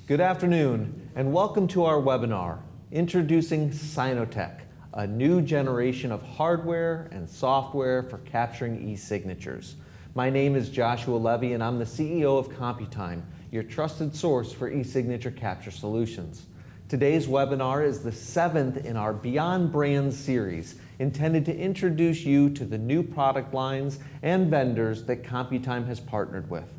Good afternoon, and welcome to our webinar, Introducing signotec, a new generation of hardware and software for capturing e-signatures. My name is Joshua Levey, and I'm the CEO of Computime, your trusted source for e-signature capture solutions. Today's webinar is the 7th in our Beyond Brands series, intended to introduce you to the new product lines and vendors that Computime has partnered with.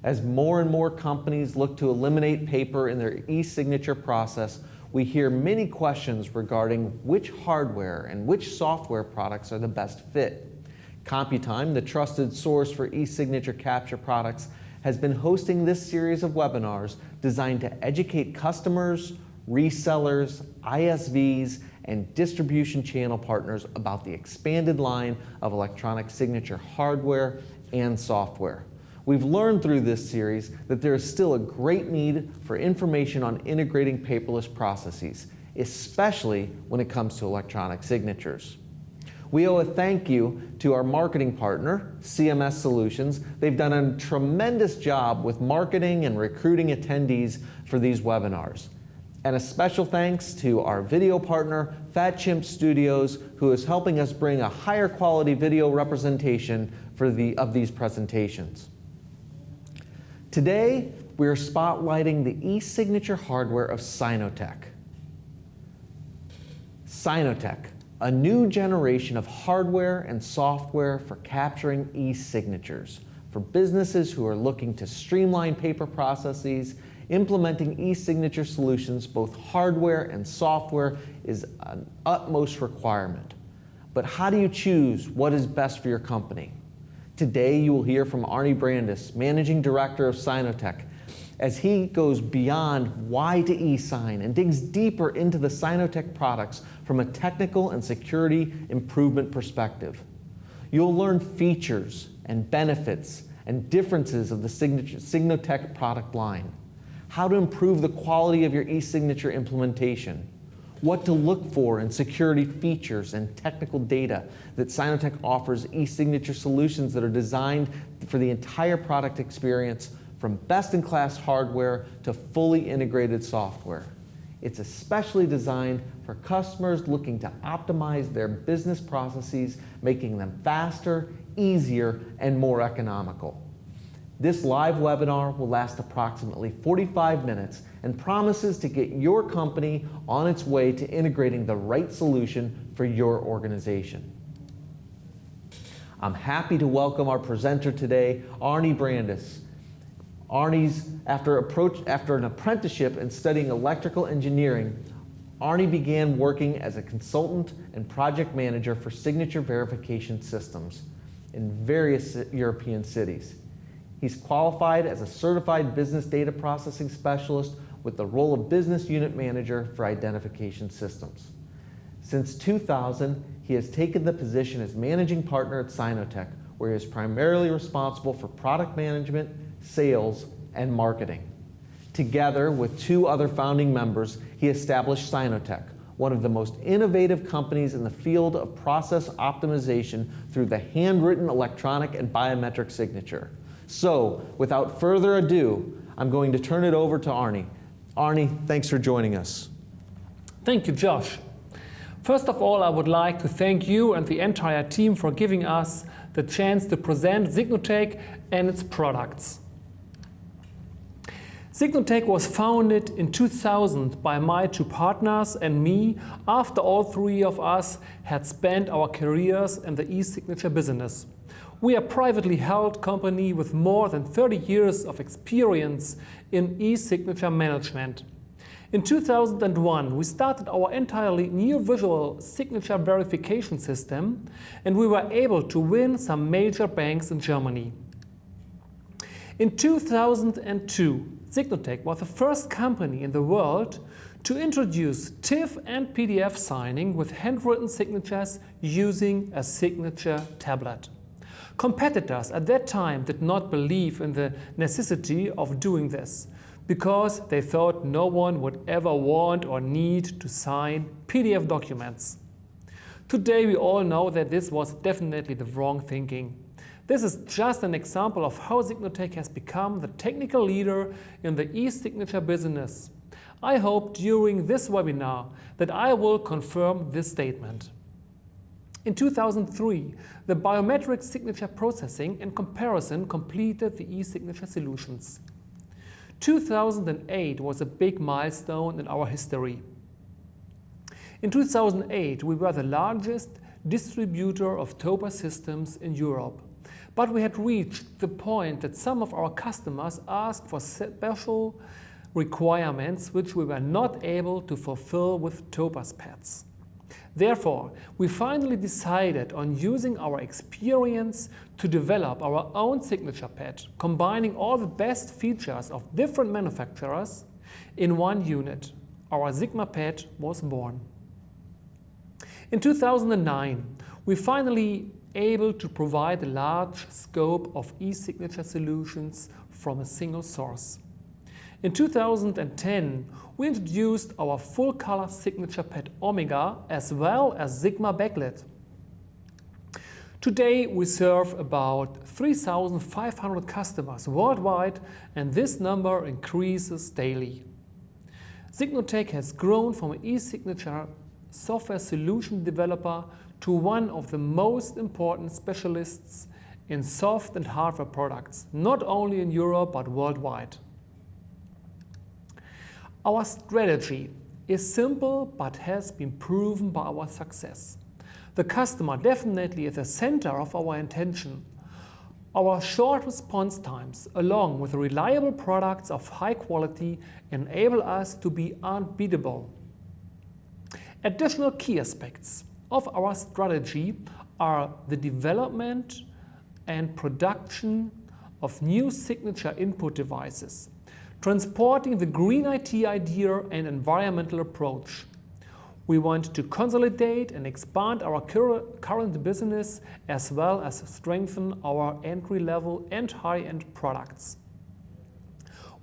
As more and more companies look to eliminate paper in their e-signature process, we hear many questions regarding which hardware and which software products are the best fit. Computime, the trusted source for e-signature capture products, has been hosting this series of webinars designed to educate customers, resellers, ISVs, and distribution channel partners about the expanded line of electronic signature hardware and software. We've learned through this series that there is still a great need for information on integrating paperless processes, especially when it comes to electronic signatures. We owe a thank you to our marketing partner, CMS Solutions. They've done a tremendous job with marketing and recruiting attendees for these webinars. And a special thanks to our video partner, Fat Chimp Studios, who is helping us bring a higher quality video representation of these presentations. Today, we are spotlighting the e-signature hardware of signotec. Signotec, a new generation of hardware and software for capturing e-signatures for businesses who are looking to streamline paper processes. Implementing e-signature solutions, both hardware and software, is an utmost requirement. But how do you choose what is best for your company? Today you will hear from Arne Brandes, Managing Director of signotec, as he goes beyond why to e-sign and digs deeper into the signotec products from a technical and security improvement perspective. You'll learn features and benefits and differences of the signotec product line, how to improve the quality of your e-signature implementation, what to look for in security features and technical data that signotec offers e-signature solutions that are designed for the entire product experience, from best-in-class hardware to fully integrated software. It's especially designed for customers looking to optimize their business processes, making them faster, easier, and more economical. This live webinar will last approximately 45 minutes and promises to get your company on its way to integrating the right solution for your organization. I'm happy to welcome our presenter today, Arne Brandes. After an apprenticeship and studying electrical engineering, Arne began working as a consultant and project manager for signature verification systems in various European cities. He's qualified as a certified business data processing specialist with the role of business unit manager for identification systems. Since 2000, he has taken the position as managing partner at signotec, where he is primarily responsible for product management, sales, and marketing. Together with two other founding members, he established signotec, one of the most innovative companies in the field of process optimization through the handwritten electronic and biometric signature. So, without further ado, I'm going to turn it over to Arne. Arne, thanks for joining us. Thank you, Josh. First of all, I would like to thank you and the entire team for giving us the chance to present signotec and its products. signotec was founded in 2000 by my two partners and me after all three of us had spent our careers in the e-signature business. We are a privately held company with more than 30 years of experience in e-signature management. In 2001, we started our entirely new visual signature verification system, and we were able to win some major banks in Germany. In 2002, signotec was the first company in the world to introduce TIFF and PDF signing with handwritten signatures using a signature tablet. Competitors at that time did not believe in the necessity of doing this because they thought no one would ever want or need to sign PDF documents. Today we all know that this was definitely the wrong thinking. This is just an example of how signotec has become the technical leader in the e-signature business. I hope during this webinar that I will confirm this statement. In 2003, the biometric signature processing and comparison completed the e-signature solutions. 2008 was a big milestone in our history. In 2008, we were the largest distributor of TOPA systems in Europe. But we had reached the point that some of our customers asked for special requirements which we were not able to fulfill with TOPA's pads. Therefore, we finally decided on using our experience to develop our own signature pad, combining all the best features of different manufacturers in one unit. Our Sigma pad was born. In 2009, we finally able to provide a large scope of e-signature solutions from a single source. In 2010, we introduced our full-color signature pad Omega as well as Sigma backlit. Today we serve about 3,500 customers worldwide, and this number increases daily. signotec has grown from an e-signature software solution developer to one of the most important specialists in soft and hardware products, not only in Europe but worldwide. Our strategy is simple but has been proven by our success. The customer definitely is the center of our intention. Our short response times, along with reliable products of high quality, enable us to be unbeatable. Additional key aspects of our strategy are the development and production of new signature input devices, transporting the green IT idea and environmental approach. We want to consolidate and expand our current business as well as strengthen our entry-level and high-end products.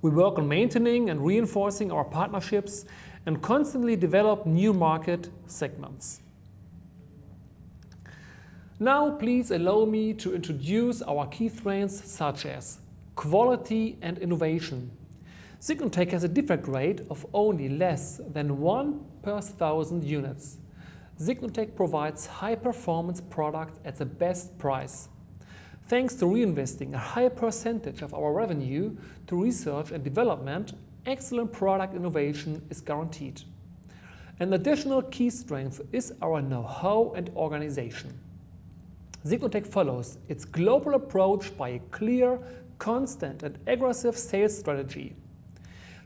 We work on maintaining and reinforcing our partnerships and constantly develop new market segments. Now please allow me to introduce our key strengths such as quality and innovation. signotec has a defect rate of only less than 1 per 1,000 units. signotec provides high-performance products at the best price. Thanks to reinvesting a high percentage of our revenue to research and development, excellent product innovation is guaranteed. An additional key strength is our know-how and organization. signotec follows its global approach by a clear, constant and aggressive sales strategy.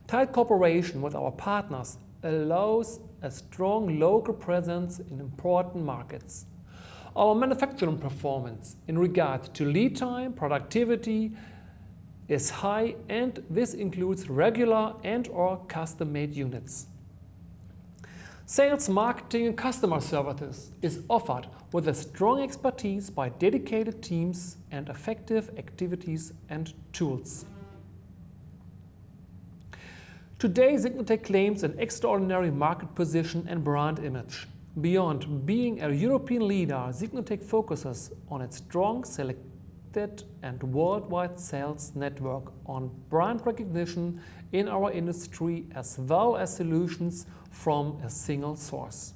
Tight cooperation with our partners allows a strong local presence in important markets. Our manufacturing performance in regard to lead time, productivity is high, and this includes regular and/or custom-made units. Sales, marketing and customer services is offered with a strong expertise by dedicated teams and effective activities and tools. Today, signotec claims an extraordinary market position and brand image. Beyond being a European leader, signotec focuses on its strong, selected and worldwide sales network, on brand recognition in our industry as well as solutions from a single source.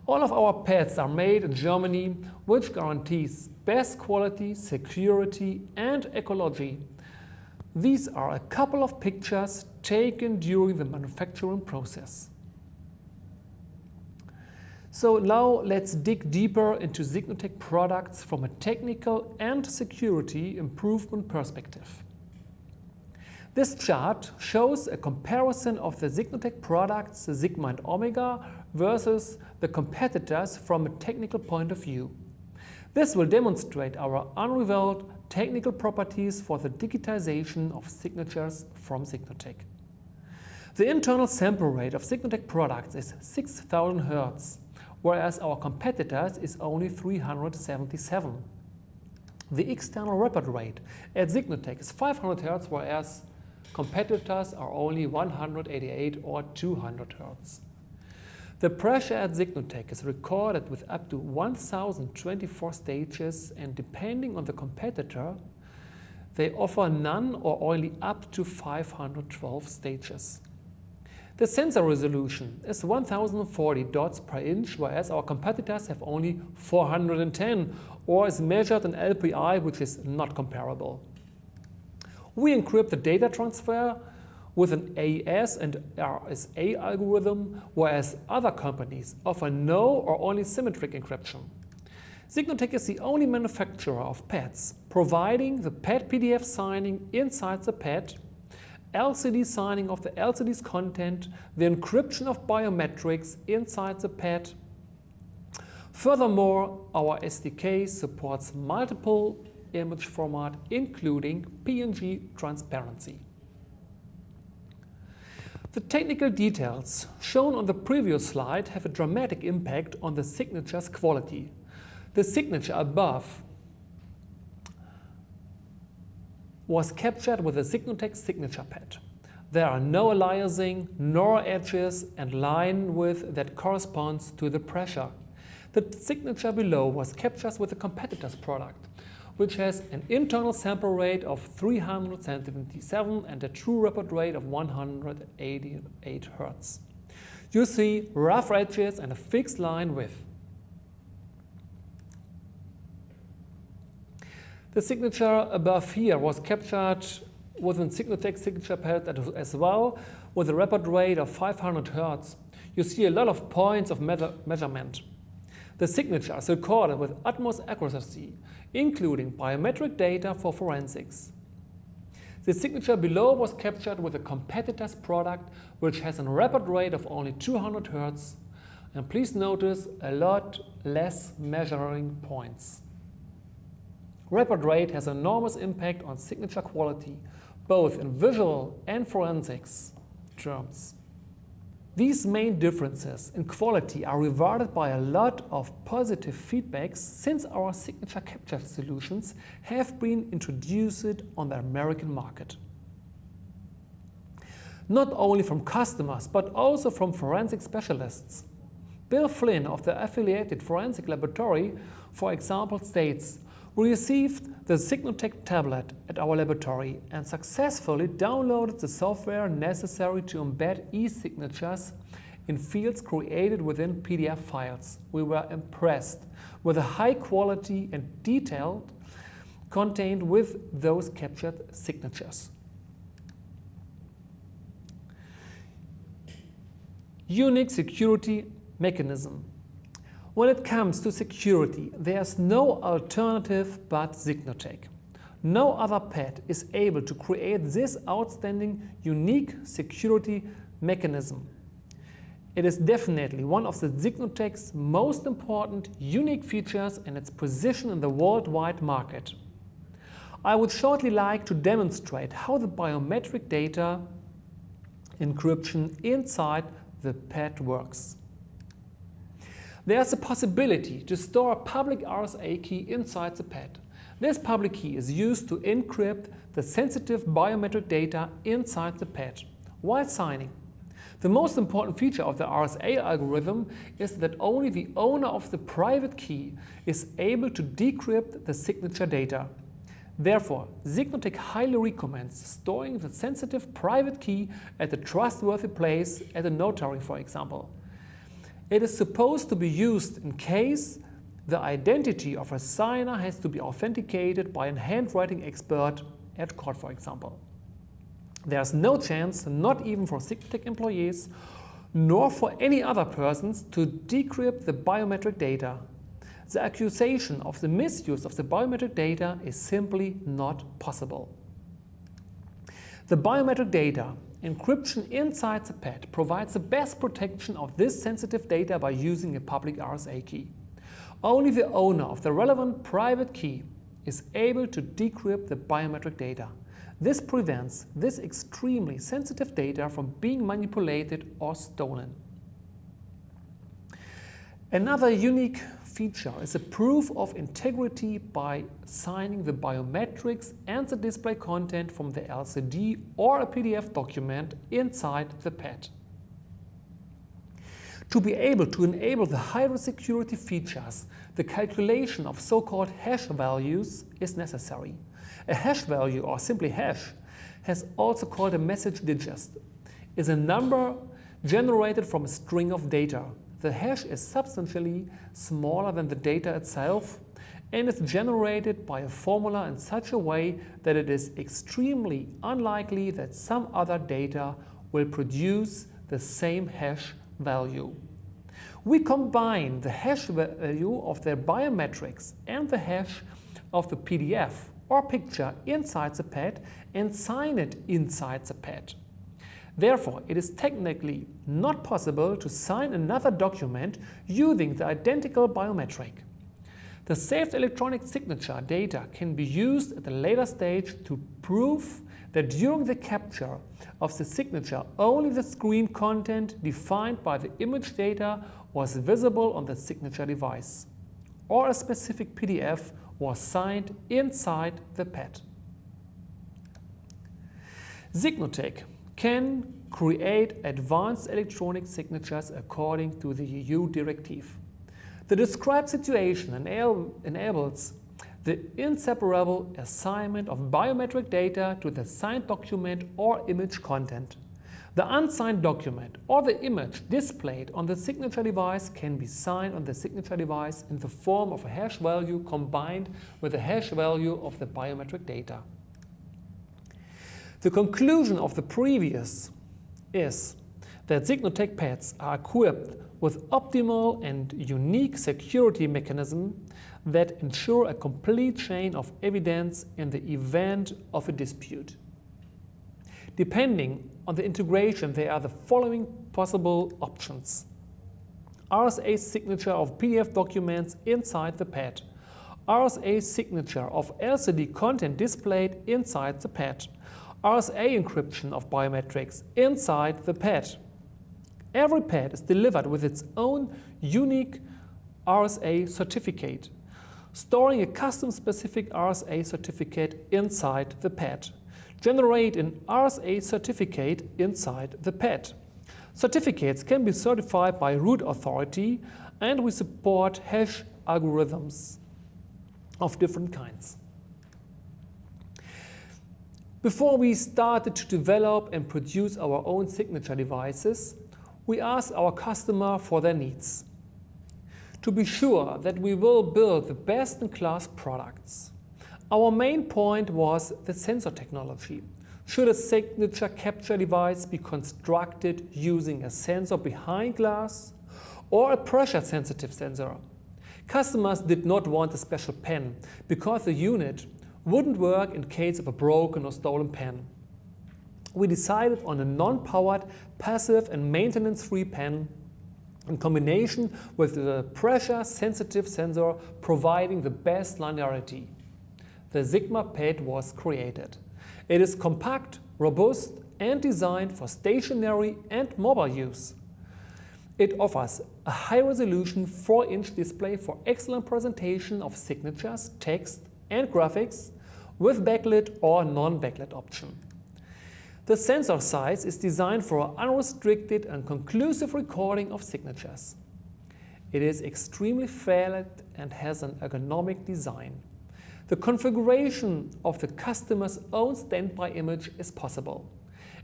All of our pads are made in Germany, which guarantees best quality, security and ecology. These are a couple of pictures taken during the manufacturing process. So now let's dig deeper into signotec products from a technical and security improvement perspective. This chart shows a comparison of the signotec products, the Sigma and Omega, versus the competitors from a technical point of view. This will demonstrate our unrivaled technical properties for the digitization of signatures from signotec. The internal sample rate of signotec products is 6,000 Hz, whereas our competitors is only 377. The external report rate at signotec is 500 Hz, whereas competitors are only 188 or 200 Hz. The pressure at signotec is recorded with up to 1024 stages, and depending on the competitor, they offer none or only up to 512 stages. The sensor resolution is 1040 dots per inch, whereas our competitors have only 410, or is measured in LPI, which is not comparable. We encrypt the data transfer with an AES and RSA algorithm, whereas other companies offer no or only symmetric encryption. signotec is the only manufacturer of pads, providing the pad PDF signing inside the pad, LCD signing of the LCD's content, the encryption of biometrics inside the pad. Furthermore, our SDK supports multiple image format, including PNG transparency. The technical details shown on the previous slide have a dramatic impact on the signature's quality. The signature above was captured with a signotec signature pad. There are no aliasing nor edges and line width that corresponds to the pressure. The signature below was captured with a competitor's product, which has an internal sample rate of 377 and a true report rate of 188 Hz. You see rough edges and a fixed line width. The signature above here was captured with a signotec signature pad as well, with a report rate of 500 Hz. You see a lot of points of measurement. The signature is recorded with utmost accuracy, including biometric data for forensics. The signature below was captured with a competitor's product, which has a report rate of only 200 Hz. And please notice a lot less measuring points. Report rate has enormous impact on signature quality, both in visual and forensics terms. These main differences in quality are rewarded by a lot of positive feedbacks since our signature capture solutions have been introduced on the American market. Not only from customers, but also from forensic specialists. Bill Flynn of the Affiliated Forensic Laboratory, for example, states, "We received the signotec tablet at our laboratory and successfully downloaded the software necessary to embed e-signatures in fields created within PDF files. We were impressed with the high quality and detail contained with those captured signatures." Unique security mechanism. When it comes to security, there's no alternative but signotec. No other pad is able to create this outstanding, unique security mechanism. It is definitely one of the signotec's most important, unique features and its position in the worldwide market. I would shortly like to demonstrate how the biometric data encryption inside the pad works. There's a possibility to store a public RSA key inside the pad. This public key is used to encrypt the sensitive biometric data inside the pad while signing. The most important feature of the RSA algorithm is that only the owner of the private key is able to decrypt the signature data. Therefore, signotec highly recommends storing the sensitive private key at a trustworthy place, at a notary, for example. It is supposed to be used in case the identity of a signer has to be authenticated by a handwriting expert at court, for example. There's no chance, not even for signotec employees, nor for any other persons, to decrypt the biometric data. The accusation of the misuse of the biometric data is simply not possible. The biometric data encryption inside the pad provides the best protection of this sensitive data by using a public RSA key. Only the owner of the relevant private key is able to decrypt the biometric data. This prevents this extremely sensitive data from being manipulated or stolen. Another unique feature is a proof of integrity by signing the biometrics and the display content from the LCD or a PDF document inside the pad. To be able to enable the higher security features, the calculation of so-called hash values is necessary. A hash value, or simply hash, has also called a message digest, is a number generated from a string of data. The hash is substantially smaller than the data itself and is generated by a formula in such a way that it is extremely unlikely that some other data will produce the same hash value. We combine the hash value of the biometrics and the hash of the PDF or picture inside the pad and sign it inside the pad. Therefore, it is technically not possible to sign another document using the identical biometric. The saved electronic signature data can be used at a later stage to prove that during the capture of the signature only the screen content defined by the image data was visible on the signature device, or a specific PDF was signed inside the pad. signotec can create advanced electronic signatures according to the EU directive. The described situation enables the inseparable assignment of biometric data to the signed document or image content. The unsigned document or the image displayed on the signature device can be signed on the signature device in the form of a hash value combined with the hash value of the biometric data. The conclusion of the previous is that signotec pads are equipped with optimal and unique security mechanisms that ensure a complete chain of evidence in the event of a dispute. Depending on the integration, there are the following possible options: RSA signature of PDF documents inside the pad, RSA signature of LCD content displayed inside the pad, RSA encryption of biometrics inside the pad. Every pad is delivered with its own unique RSA certificate, storing a custom-specific RSA certificate inside the pad. Generate an RSA certificate inside the pad. Certificates can be certified by root authority, and we support hash algorithms of different kinds. Before we started to develop and produce our own signature devices, we asked our customer for their needs. To be sure that we will build the best-in-class products, our main point was the sensor technology. Should a signature capture device be constructed using a sensor behind glass or a pressure-sensitive sensor? Customers did not want a special pen because the unit wouldn't work in case of a broken or stolen pen. We decided on a non-powered, passive and maintenance-free pen in combination with the pressure-sensitive sensor providing the best linearity. The Sigma pad was created. It is compact, robust and designed for stationary and mobile use. It offers a high-resolution 4-inch display for excellent presentation of signatures, text and graphics with backlit or non-backlit option. The sensor size is designed for unrestricted and conclusive recording of signatures. It is extremely flat and has an ergonomic design. The configuration of the customer's own standby image is possible.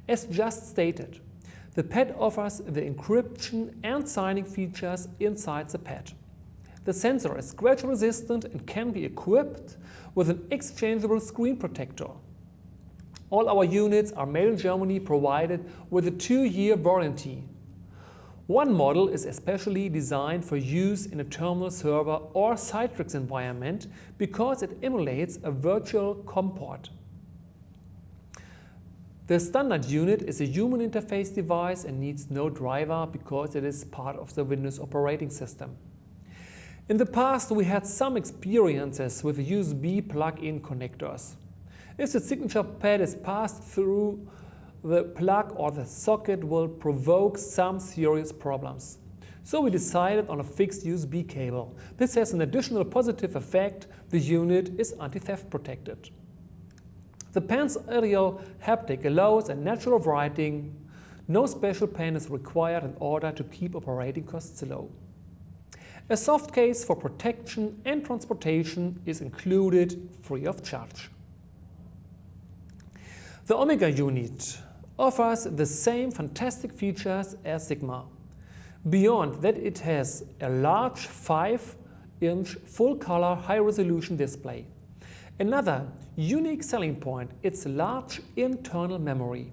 As just stated, the pad offers the encryption and signing features inside the pad. The sensor is scratch resistant and can be equipped with an exchangeable screen protector. All our units are made in Germany, provided with a 2-year warranty. One model is especially designed for use in a terminal server or Citrix environment because it emulates a virtual COM port. The standard unit is a human interface device and needs no driver because it is part of the Windows operating system. In the past, we had some experiences with USB plug-in connectors. If the signature pad is passed through the plug or the socket will provoke some serious problems. So we decided on a fixed USB cable. This has an additional positive effect: the unit is anti-theft protected. The pen's aerial haptic allows a natural writing, No special pen is required in order to keep operating costs low. A soft case for protection and transportation is included free of charge. The Omega unit offers the same fantastic features as Sigma. Beyond that, it has a large 5-inch full-color high-resolution display. Another unique selling point is large internal memory.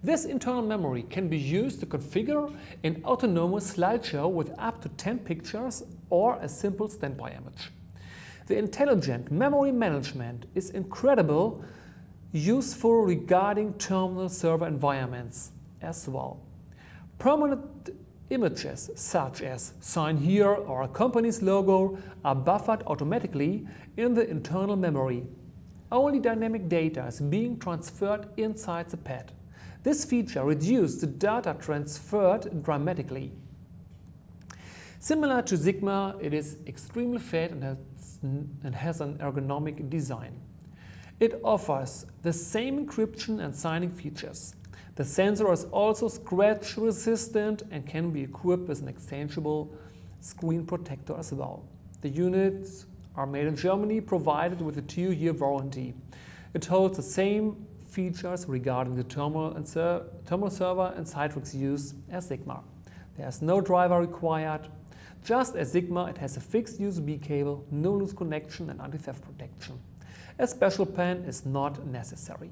This internal memory can be used to configure an autonomous slideshow with up to 10 pictures or a simple standby image. The intelligent memory management is incredibly useful regarding terminal server environments as well. Permanent images such as sign here or a company's logo are buffered automatically in the internal memory. Only dynamic data is being transferred inside the pad. This feature reduces the data transferred dramatically. Similar to Sigma, it is extremely fat and has an ergonomic design. It offers the same encryption and signing features. The sensor is also scratch resistant and can be equipped with an exchangeable screen protector as well. The units are made in Germany, provided with a 2-year warranty. It holds the same features regarding the terminal server and Citrix use as Sigma. There is no driver required. Just as Sigma, it has a fixed USB cable, no loose connection and anti-theft protection. A special pen is not necessary.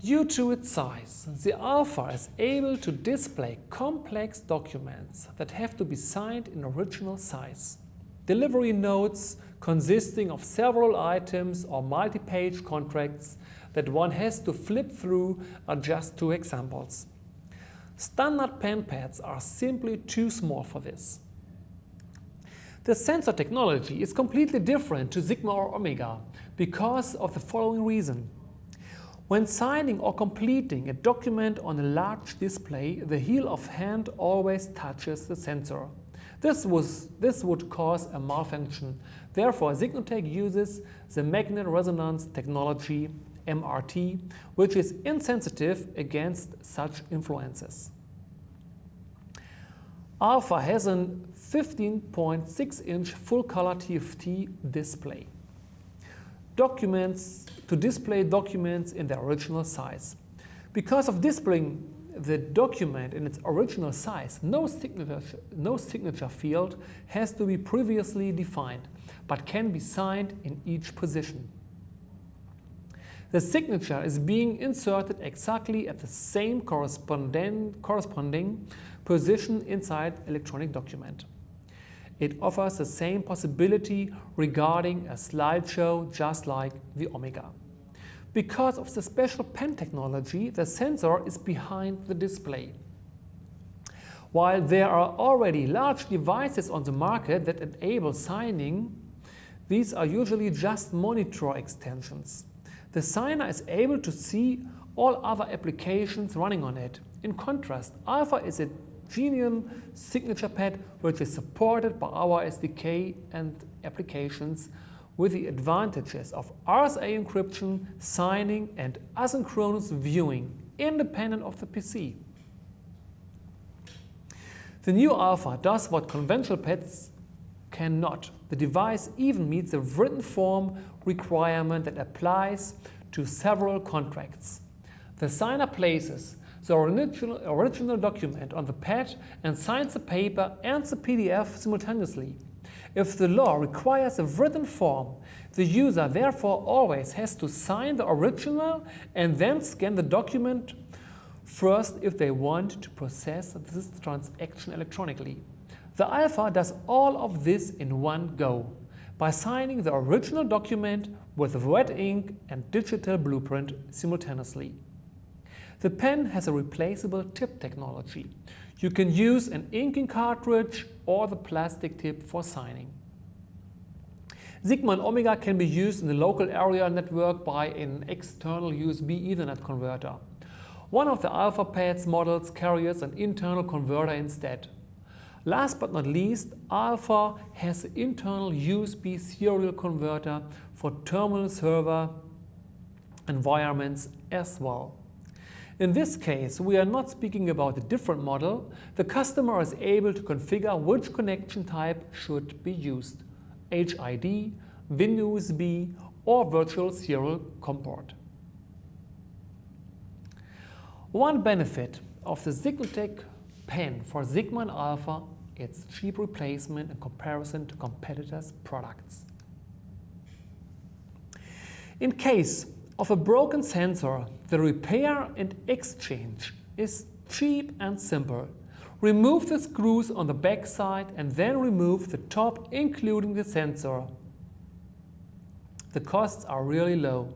Due to its size, the Alpha is able to display complex documents that have to be signed in original size. Delivery notes consisting of several items or multi-page contracts that one has to flip through are just 2 examples. Standard pen pads are simply too small for this. The sensor technology is completely different to Sigma or Omega because of the following reason. When signing or completing a document on a large display, the heel of hand always touches the sensor. This would cause a malfunction. Therefore, signotec uses the magnet resonance technology, MRT, which is insensitive against such influences. Alpha has a 15.6-inch full-color TFT display. To display documents in their original size. Because of displaying the document in its original size, no signature field has to be previously defined, but can be signed in each position. The signature is being inserted exactly at the same corresponding position inside electronic document. It offers the same possibility regarding a slideshow, just like the Omega. Because of the special pen technology, the sensor is behind the display. While there are already large devices on the market that enable signing, these are usually just monitor extensions. The signer is able to see all other applications running on it. In contrast, Alpha is a genuine signature pad which is supported by our SDK and applications with the advantages of RSA encryption, signing and asynchronous viewing, independent of the PC. The new Alpha does what conventional pads cannot. The device even meets the written form requirement that applies to several contracts. The signer places the original document on the pad and signs the paper and the PDF simultaneously. If the law requires a written form, the user therefore always has to sign the original and then scan the document first if they want to process this transaction electronically. The Alpha does all of this in one go by signing the original document with red ink and digital blueprint simultaneously. The pen has a replaceable tip technology. You can use an inking cartridge or the plastic tip for signing. Sigma and Omega can be used in the local area network by an external USB Ethernet converter. One of the Alpha pads models carries an internal converter instead. Last but not least, Alpha has an internal USB serial converter for terminal server environments as well. In this case, we are not speaking about a different model. The customer is able to configure which connection type should be used: HID, WinUSB, or virtual serial COM port. One benefit of the signotec pen for Sigma and Alpha is its cheap replacement in comparison to competitors' products. In case of a broken sensor, the repair and exchange is cheap and simple. Remove the screws on the back side and then remove the top, including the sensor. The costs are really low.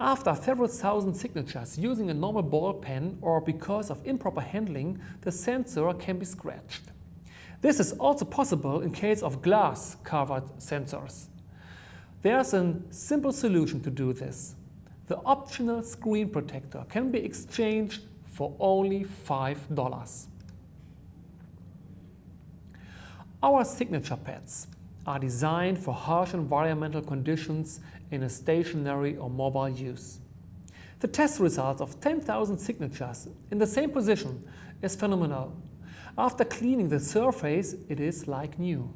After several thousand signatures using a normal ball pen or because of improper handling, the sensor can be scratched. This is also possible in case of glass-covered sensors. There's a simple solution to do this. The optional screen protector can be exchanged for only $5. Our signature pads are designed for harsh environmental conditions in a stationary or mobile use. The test results of 10,000 signatures in the same position is phenomenal. After cleaning the surface, it is like new.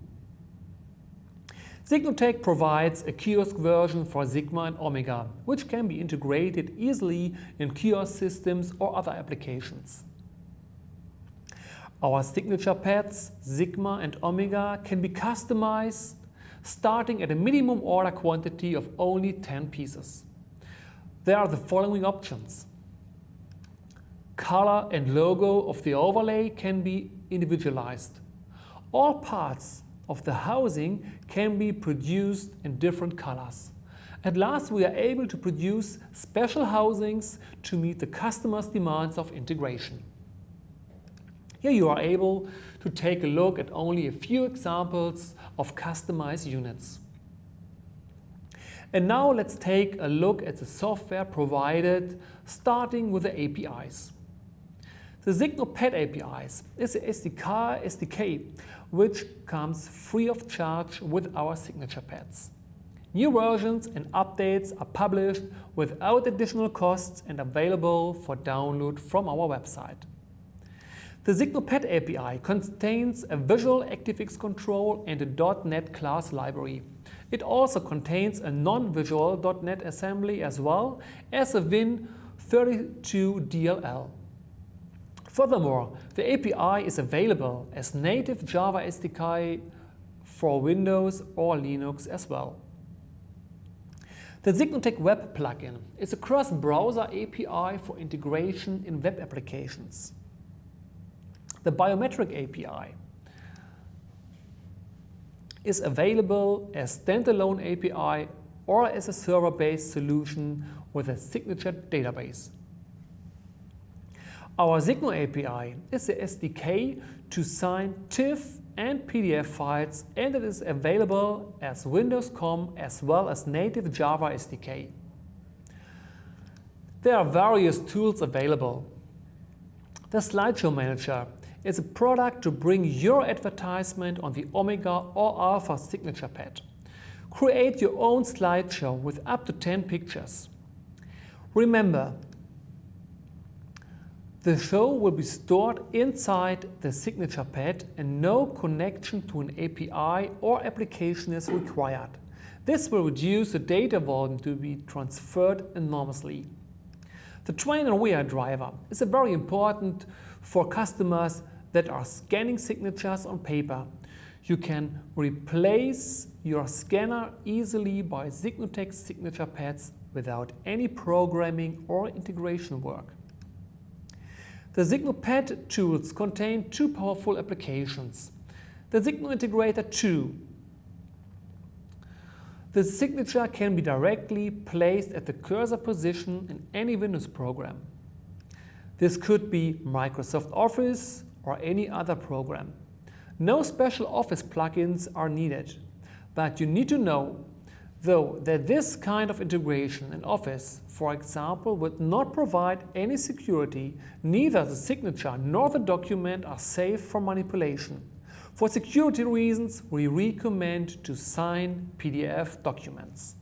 signotec provides a kiosk version for Sigma and Omega, which can be integrated easily in kiosk systems or other applications. Our signature pads, Sigma and Omega, can be customized starting at a minimum order quantity of only 10 pieces. There are the following options. Color and logo of the overlay can be individualized. All parts of the housing can be produced in different colors. At last, we are able to produce special housings to meet the customer's demands of integration. Here you are able to take a look at only a few examples of customized units. And now let's take a look at the software provided, starting with the APIs. The signopad APIs is the SDK which comes free of charge with our signature pads. New versions and updates are published without additional costs and available for download from our website. The signopad API contains a visual ActiveX control and a .NET class library. It also contains a non-visual .NET assembly as well as a Win32 DLL. Furthermore, the API is available as native Java SDK for Windows or Linux as well. The signotec Web plugin is a cross-browser API for integration in web applications. The biometric API is available as standalone API or as a server-based solution with a signature database. Our Signo API is the SDK to sign TIFF and PDF files, and it is available as Windows COM as well as native Java SDK. There are various tools available. The Slideshow Manager is a product to bring your advertisement on the Omega or Alpha signature pad. Create your own slideshow with up to 10 pictures. Remember, the show will be stored inside the signature pad and no connection to an API or application is required. This will reduce the data volume to be transferred enormously. The train and wear driver is very important for customers that are scanning signatures on paper. You can replace your scanner easily by signotec signature pads without any programming or integration work. The signopad tools contain two powerful applications. The Signo Integrator 2. The signature can be directly placed at the cursor position in any Windows program. This could be Microsoft Office or any other program. No special Office plugins are needed, but you need to know, though, that this kind of integration in Office, for example, would not provide any security. Neither the signature nor the document are safe from manipulation. For security reasons, we recommend to sign PDF documents.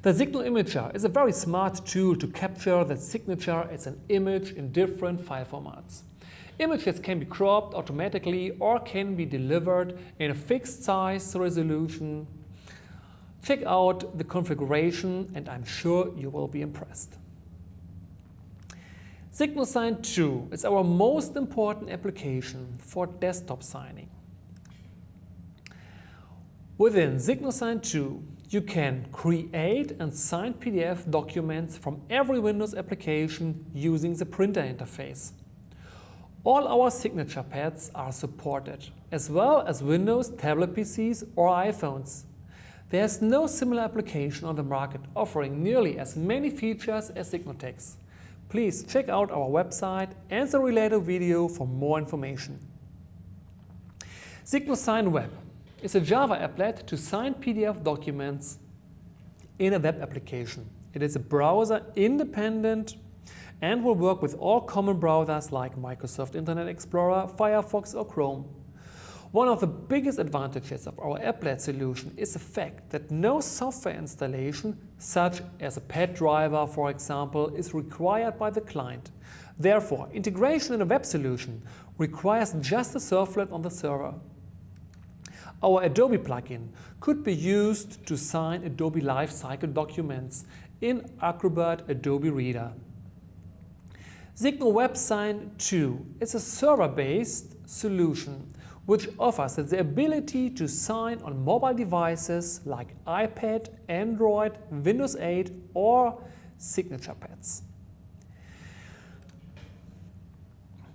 The Signal Imager is a very smart tool to capture the signature as an image in different file formats. Images can be cropped automatically or can be delivered in a fixed size resolution. Check out the configuration and I'm sure you will be impressed. SignalSign 2 is our most important application for desktop signing. Within SignalSign 2, you can create and sign PDF documents from every Windows application using the printer interface. All our signature pads are supported, as well as Windows tablet PCs or iPhones. There is no similar application on the market offering nearly as many features as signotec's. Please check out our website and the related video for more information. SignalSign Web is a Java applet to sign PDF documents in a web application. It is a browser independent and will work with all common browsers like Microsoft Internet Explorer, Firefox or Chrome. One of the biggest advantages of our applet solution is the fact that no software installation, such as a pad driver for example, is required by the client. Therefore, integration in a web solution requires just a servlet on the server. Our Adobe plugin could be used to sign Adobe Lifecycle documents in Acrobat Adobe Reader. Signal Web Sign 2 is a server-based solution which offers the ability to sign on mobile devices like iPad, Android, Windows 8 or signature pads.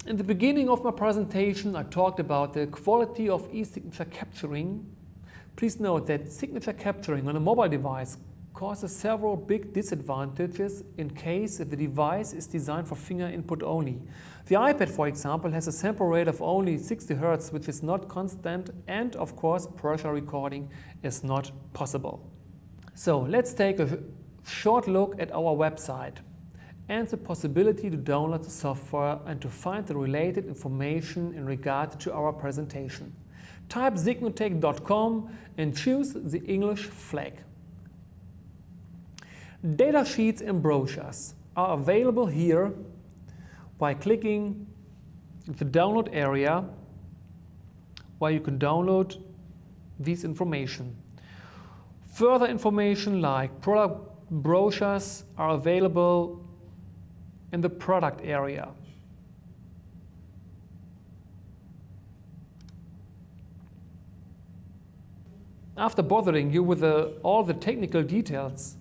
In the beginning of my presentation, I talked about the quality of e-signature capturing. Please note that signature capturing on a mobile device causes several big disadvantages in case the device is designed for finger input only. The iPad, for example, has a sample rate of only 60 Hz, which is not constant, and of course pressure recording is not possible. So let's take a short look at our website and the possibility to download the software and to find the related information in regard to our presentation. Type signotec.com and choose the English flag. Data sheets and brochures are available here by clicking the download area where you can download this information. Further information like product brochures are available in the product area. After bothering you with all the technical details,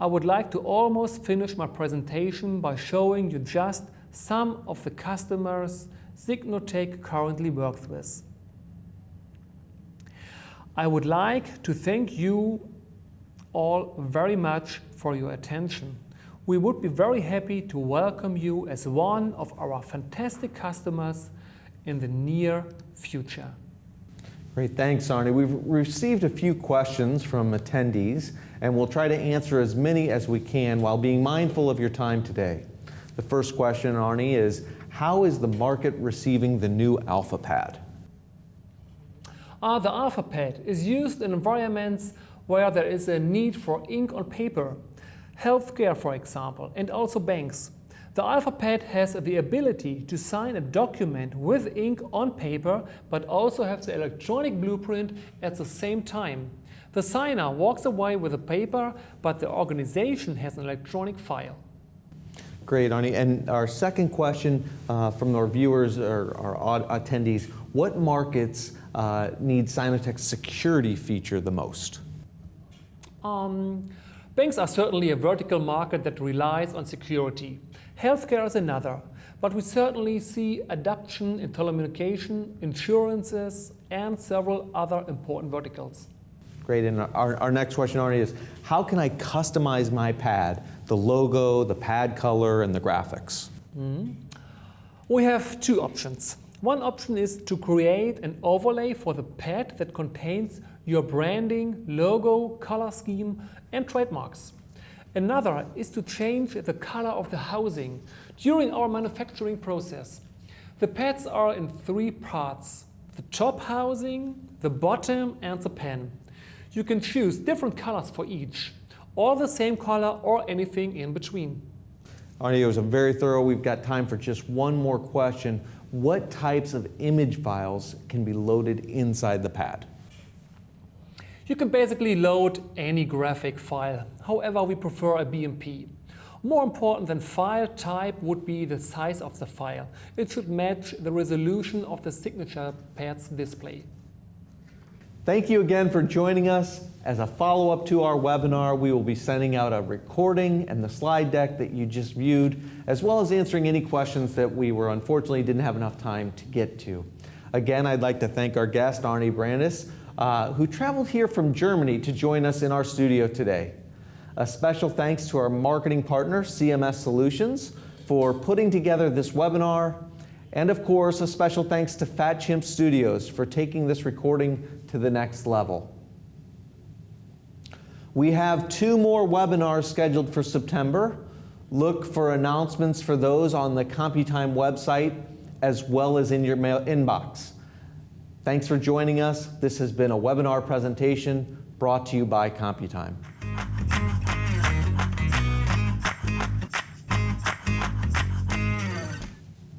I would like to almost finish my presentation by showing you just some of the customers signotec currently works with. I would like to thank you all very much for your attention. We would be very happy to welcome you as one of our fantastic customers in the near future. Great, thanks, Arne. We've received a few questions from attendees, and we'll try to answer as many as we can while being mindful of your time today. The first question, Arne, is how is the market receiving the new AlphaPad? The AlphaPad is used in environments where there is a need for ink on paper, healthcare, for example, and also banks. The AlphaPad has the ability to sign a document with ink on paper, but also has the electronic blueprint at the same time. The signer walks away with the paper, but the organization has an electronic file. Great, Arne. And our second question from our viewers or our attendees, what markets need signotec's security feature the most? Banks are certainly a vertical market that relies on security. Healthcare is another, but we certainly see adoption in telecommunication, insurances, and several other important verticals. Great, and our next question, Arne, is how can I customize my pad, the logo, the pad color, and the graphics? We have two options. One option is to create an overlay for the pad that contains your branding, logo, color scheme, and trademarks. Another is to change the color of the housing during our manufacturing process. The pads are in three parts: the top housing, the bottom, and the pen. You can choose different colors for each, or the same color or anything in between. Arne, it was a very thorough. We've got time for just one more question. What types of image files can be loaded inside the pad? You can basically load any graphic file. However, we prefer a BMP. More important than file type would be the size of the file. It should match the resolution of the signature pad's display. Thank you again for joining us. As a follow-up to our webinar, we will be sending out a recording and the slide deck that you just viewed, as well as answering any questions that we unfortunately didn't have enough time to get to. Again, I'd like to thank our guest, Arne Brandes, who traveled here from Germany to join us in our studio today. A special thanks to our marketing partner, CMS Solutions, for putting together this webinar. And of course, a special thanks to Fat Chimp Studios for taking this recording to the next level. We have 2 more webinars scheduled for September. Look for announcements for those on the Computime website as well as in your mail inbox. Thanks for joining us. This has been a webinar presentation brought to you by Computime.